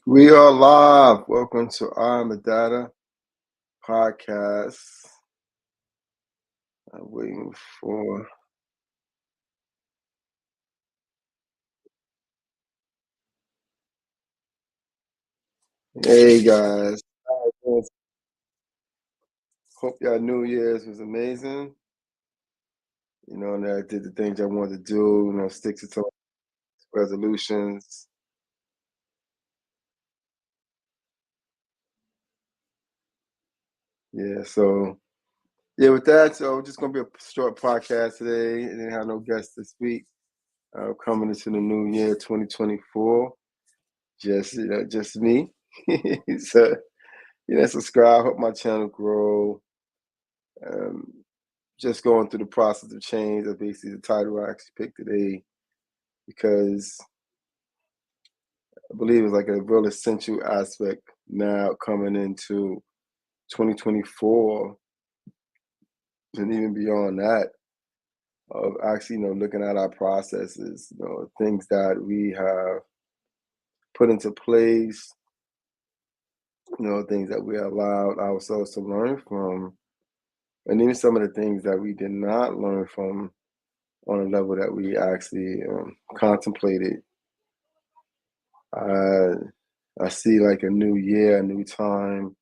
We are live. Welcome to I'm the Data podcast. I'm waiting for. Hey guys, how you doing? Hope y'all New Year's was amazing. And I did the things I wanted to do. Stick to some resolutions. Yeah. So yeah, with that, so it's just gonna be a short podcast today, and then have no guests this week. Coming into the new year, 2024. Just me. So subscribe. Help my channel grow. Um, just going through the process of change. That's basically the title I actually picked today because I believe it's like a real essential aspect now coming into 2024 and even beyond that of actually looking at our processes, things that we have put into place, things that we allowed ourselves to learn from, and even some of the things that we did not learn from on a level that we actually contemplated. Uh, I see like a new year, a new time,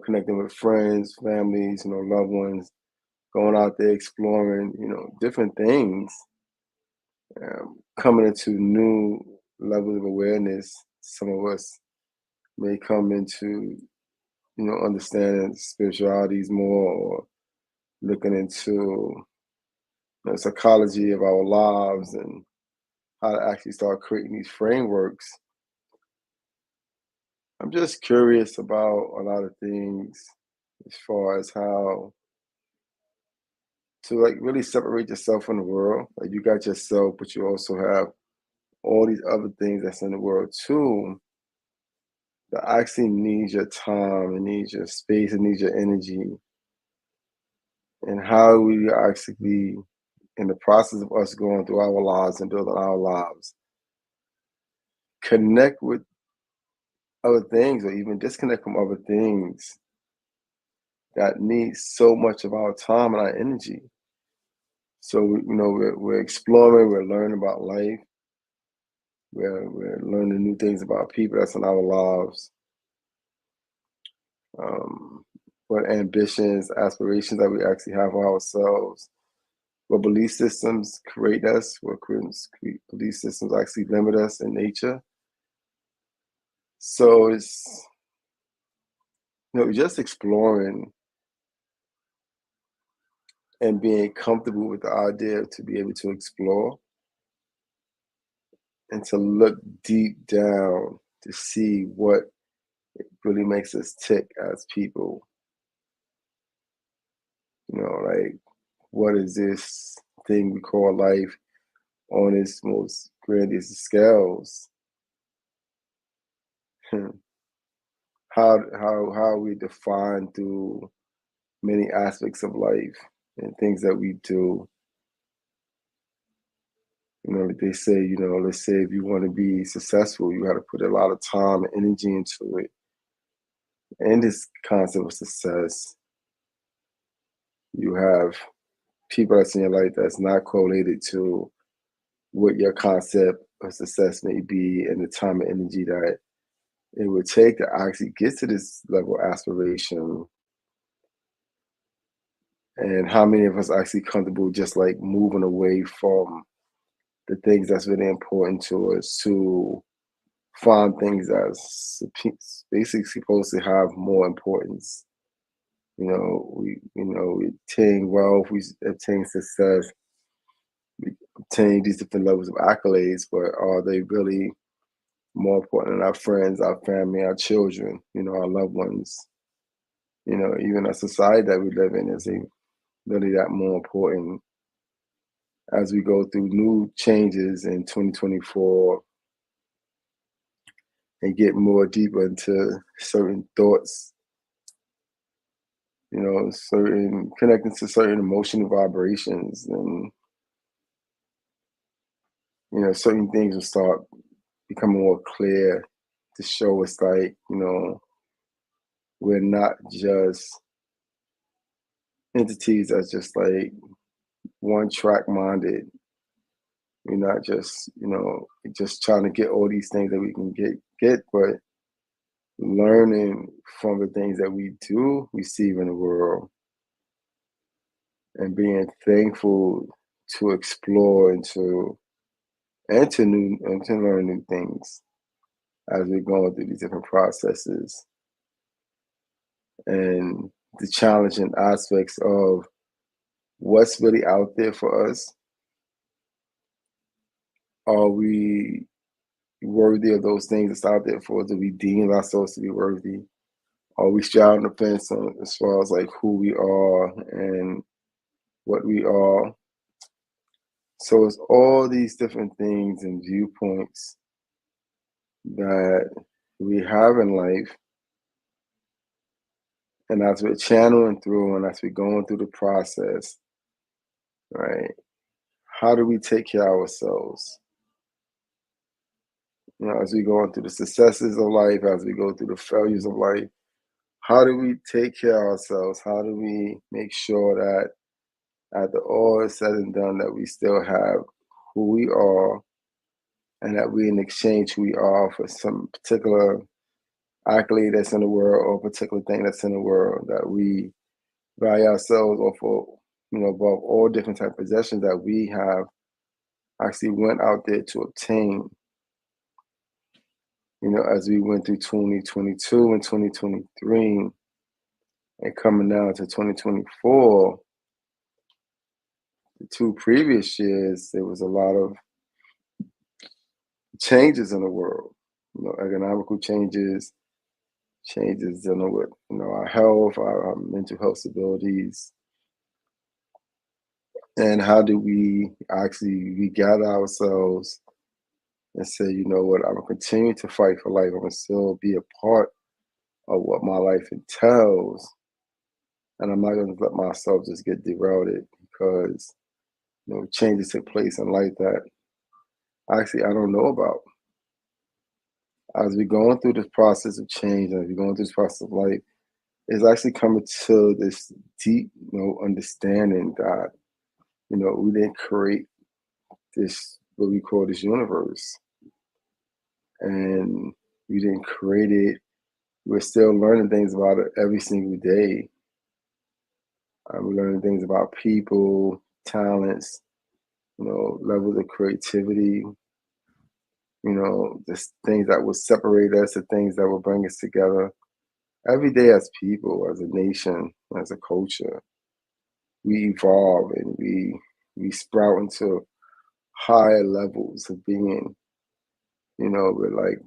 connecting with friends, families, loved ones, going out there exploring, different things, coming into new levels of awareness. Some of us may come into, understanding spiritualities more or looking into psychology of our lives and how to actually start creating these frameworks. I'm just curious about a lot of things as far as how to like really separate yourself from the world. Like you got yourself, but you also have all these other things that's in the world too that actually needs your time, it needs your space, it needs your energy. And how we actually in the process of us going through our lives and building our lives, connect with other things or even disconnect from other things that need so much of our time and our energy. So we're exploring, we're learning about life, we're learning new things about people that's in our lives, what ambitions, aspirations that we actually have for ourselves, what belief systems create us, what belief systems actually limit us in nature. So it's just exploring and being comfortable with the idea to be able to explore and to look deep down to see what really makes us tick as people. Like what is this thing we call life on its most grandest scales? How we define through many aspects of life and things that we do. They say, let's say if you want to be successful, you got to put a lot of time and energy into it. And this concept of success, you have people that's in your life that's not correlated to what your concept of success may be and the time and energy that it would take to actually get to this level of aspiration, and how many of us are actually comfortable just like moving away from the things that's really important to us to find things that's basically supposed to have more importance. We obtain wealth, we obtain success, we obtain these different levels of accolades, but are they really more important than our friends, our family, our children, our loved ones? Even our society that we live in, is it really that more important as we go through new changes in 2024 and get more deeper into certain thoughts, certain connecting to certain emotional vibrations, and certain things will start becoming more clear to show us like, we're not just entities that's just like one track minded. We're not just, just trying to get all these things that we can get, but learning from the things that we do receive in the world and being thankful to explore and to learn new things as we're going through these different processes and the challenging aspects of what's really out there for us. Are we worthy of those things that's out there for us? Do we deem ourselves to be worthy? Are we straddling the fence on, as far as like who we are and what we are? So it's all these different things and viewpoints that we have in life. And as we're channeling through and as we're going through the process, right? How do we take care of ourselves? As we go through the successes of life, as we go through the failures of life, how do we take care of ourselves? How do we make sure that after all is said and done, that we still have who we are and that we in exchange who we are for some particular accolade that's in the world or particular thing that's in the world, that we value ourselves or for, above all different type of possessions that we have actually went out there to obtain, as we went through 2022 and 2023 and coming down to 2024, the two previous years, there was a lot of changes in the world, economical changes, changes dealing with, our health, our mental health stabilities, and how do we actually regather ourselves and say, you know what, I'm gonna continue to fight for life. I'm gonna still be a part of what my life entails, and I'm not gonna let myself just get derailed because changes take place in life that actually I don't know about. As we're going through this process of change, and as we're going through this process of life, it's actually coming to this deep, understanding that we didn't create this what we call this universe, and we didn't create it. We're still learning things about it every single day. We're learning things about people, talents, levels of creativity, the things that will separate us, the things that will bring us together. Every day as people, as a nation, as a culture, we evolve and we sprout into higher levels of being. We're like,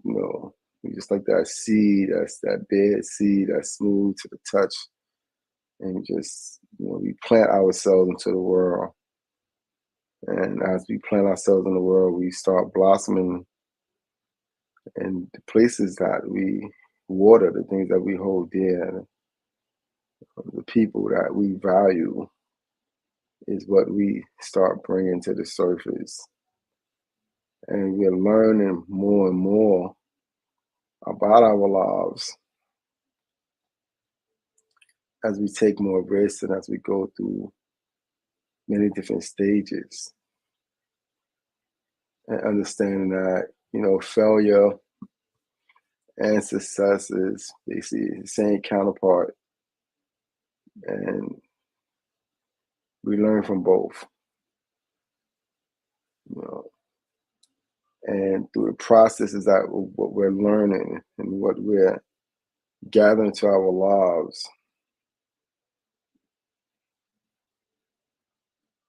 we just like that seed, that's that bed seed that's smooth to the touch. And just, we plant ourselves into the world. And as we plant ourselves in the world, we start blossoming in the places that we water, the things that we hold dear, the people that we value is what we start bringing to the surface. And we're learning more and more about our lives as we take more risks and as we go through many different stages. And understanding that, failure and success is basically the same counterpart. And we learn from both. You know, and through the processes that what we're learning and what we're gathering to our lives,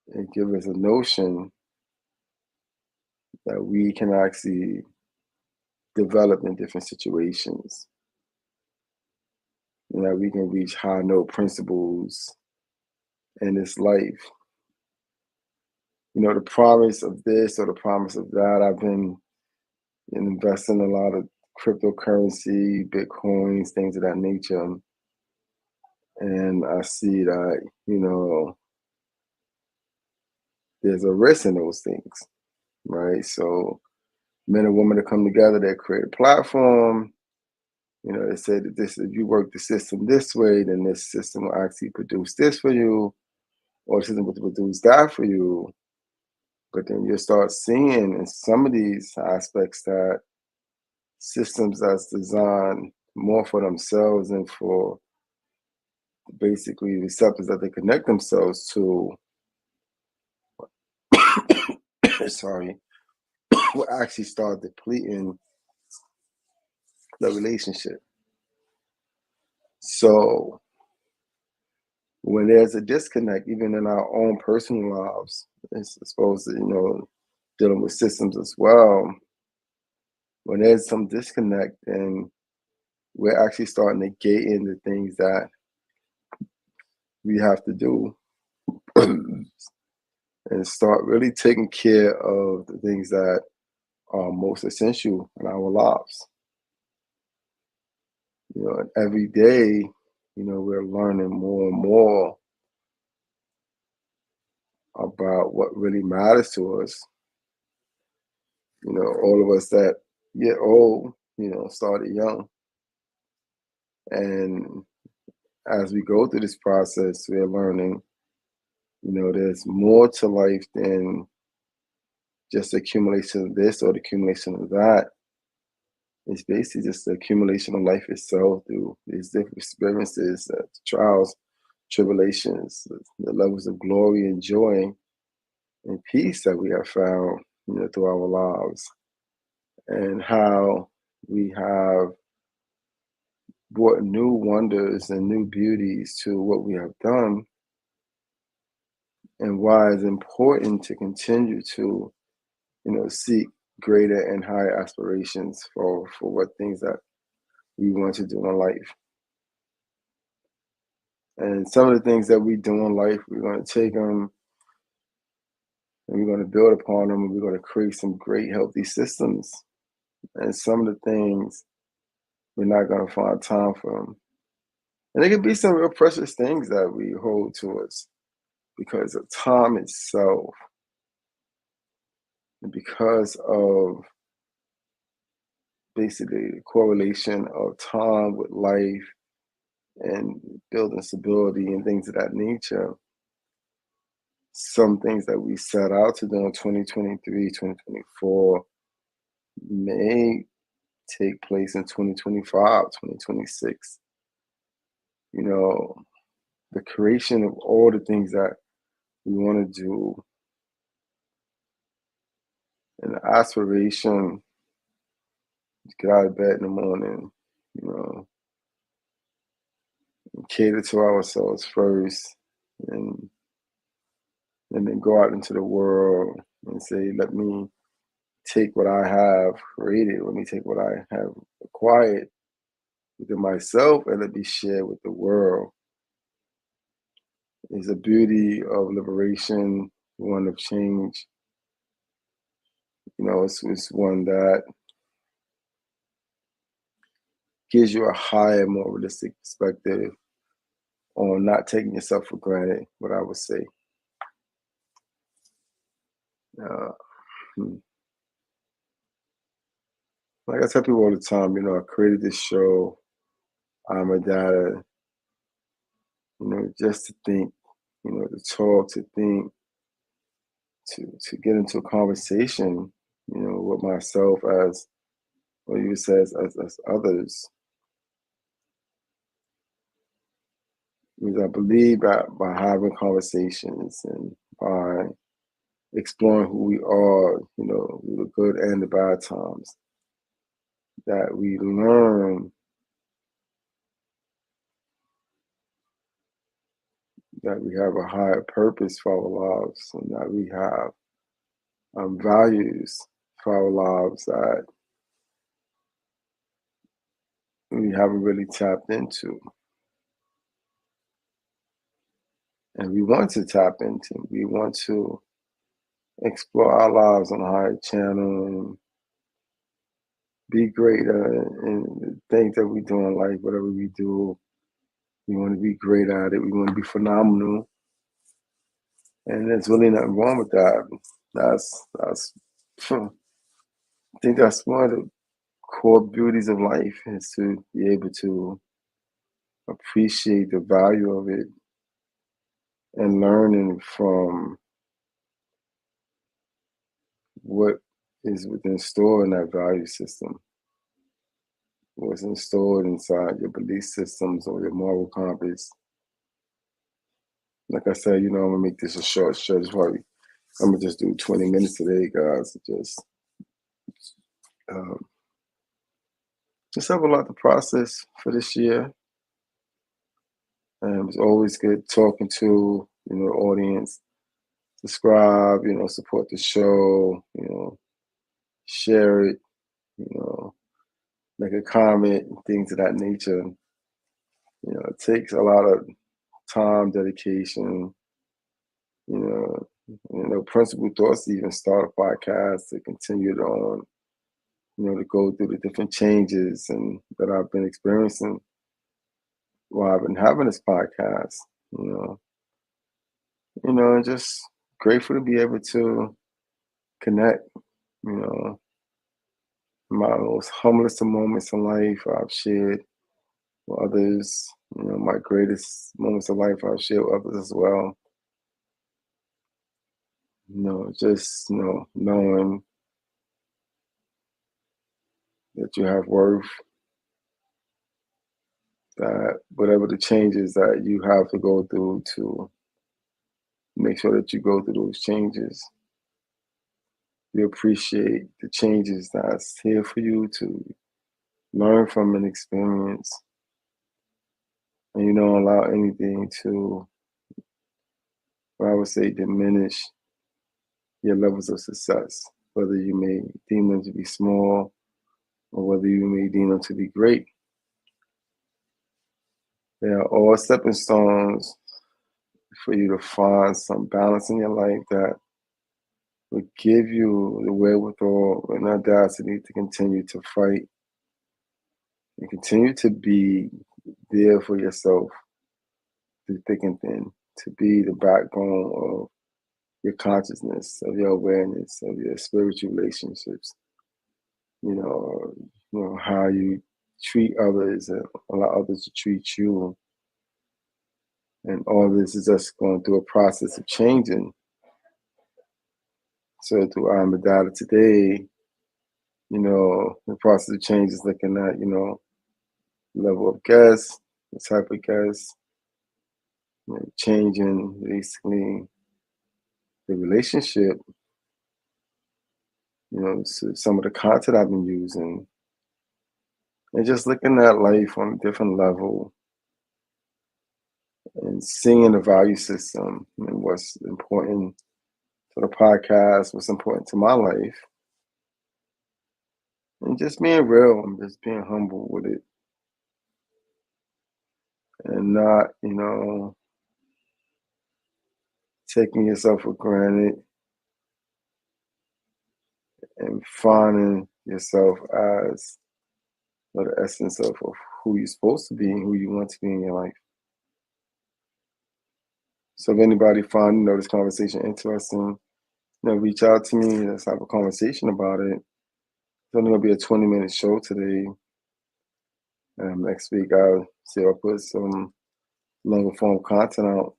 it gives us a notion that we can actually develop in different situations. That we can reach high note principles in this life. The promise of this or the promise of that. I've been investing a lot of cryptocurrency, bitcoins, things of that nature. And I see that, there's a risk in those things, right? So men and women to come together. They create a platform. They say that this, if you work the system this way, then this system will actually produce this for you, or the system will produce that for you. But then you'll start seeing in some of these aspects that systems that's designed more for themselves and for basically receptors that they connect themselves to, sorry, will actually start depleting the relationship. So when there's a disconnect, even in our own personal lives, it's supposed to, dealing with systems as well. When there's some disconnect, then we're actually starting negating the things that we have to do and start really taking care of the things that are most essential in our lives. And every day, we're learning more and more about what really matters to us. All of us that get old, started young. And as we go through this process, we're learning, there's more to life than just the accumulation of this or the accumulation of that. It's basically just the accumulation of life itself through these different experiences, trials, tribulations, the levels of glory and joy and peace that we have found, through our lives, and how we have brought new wonders and new beauties to what we have done, and why it's important to continue to, seek greater and higher aspirations for what things that we want to do in life. And some of the things that we do in life, we're going to take them and we're going to build upon them, and we're going to create some great healthy systems. And some of the things, we're not going to find time for them. And there can be some real precious things that we hold to us because of time itself, and because of basically the correlation of time with life and building stability and things of that nature. Some things that we set out to do in 2023, 2024 may take place in 2025, 2026. The creation of all the things that we want to do, and the aspiration to get out of bed in the morning, and cater to ourselves first, and then go out into the world and say, let me take what I have created, let me take what I have acquired within myself, and let me share with the world. Is a beauty of liberation, one of change. It's one that gives you a higher, more realistic perspective on not taking yourself for granted, what I would say. Uh, like I tell people all the time, I created this show, I'm a data, just to think, to talk, to think, to get into a conversation, with myself as, or you say as others. Because I believe that by having conversations and by exploring who we are, the good and the bad times, that we learn that we have a higher purpose for our lives, and that we have values for our lives that we haven't really tapped into. And we want to tap into. We want to explore our lives on a higher channel and be greater in the things that we do in life, whatever we do. We want to be great at it. We want to be phenomenal. And there's really nothing wrong with that. That's I think that's one of the core beauties of life is to be able to appreciate the value of it and learning from what is within store in that value system, what's installed inside your belief systems or your moral compass. Like I said, I'm gonna make this a short show. I'm gonna just do 20 minutes today, guys. Um, just have a lot to process for this year. And it's always good talking to the audience. Subscribe, support the show, share it, you know, make a comment, things of that nature. It takes a lot of time, dedication, principal thoughts to even start a podcast, to continue it on, to go through the different changes and that I've been experiencing while I've been having this podcast, and just grateful to be able to connect, my most humblest of moments in life I've shared with others, my greatest moments of life I've shared with others as well. Just, knowing that you have worth, that whatever the changes that you have to go through to make sure that you go through those changes, you appreciate the changes that's here for you to learn from and experience. And you don't allow anything to, I would say, diminish your levels of success, whether you may deem them to be small or whether you may deem them to be great. They are all stepping stones for you to find some balance in your life that will give you the wherewithal and audacity to continue to fight and continue to be there for yourself through thick and thin, to be the backbone of your consciousness, of your awareness, of your spiritual relationships. How you treat others and allow others to treat you. And all this is just going through a process of changing. So through I Am a Data today, the process of change is looking at, level of guests, the type of guests, changing basically the relationship, so some of the content I've been using, and just looking at life on a different level and seeing the value system and what's important to the podcast, what's important to my life, and just being real and just being humble with it and not, taking yourself for granted and finding yourself as the essence of who you're supposed to be and who you want to be in your life. So if anybody find this conversation interesting, reach out to me. Let's have a conversation about it. It's only gonna be a 20-minute show today. Next week I'll see if I put some longer form content out.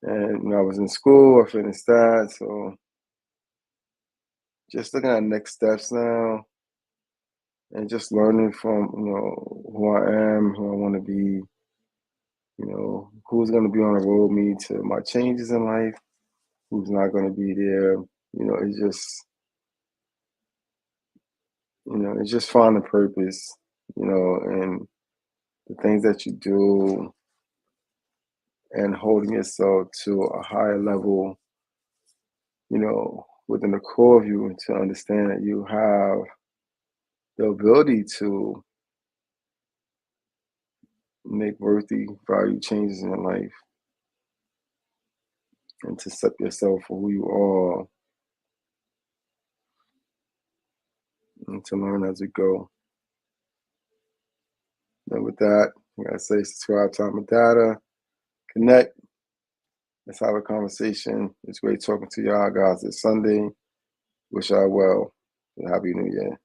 And when I was in school, I finished that. So just looking at next steps now and just learning from, who I am, who I want to be, who's going to be on the road with me to my changes in life, who's not going to be there. It's just finding purpose, and the things that you do and holding yourself to a higher level, within the core of you, and to understand that you have the ability to make worthy value changes in your life and to accept yourself for who you are and to learn as we go. And with that, I gotta say subscribe to I Am a Data, connect, let's have a conversation. It's great talking to y'all guys. It's Sunday. Wish y'all well. Happy New Year.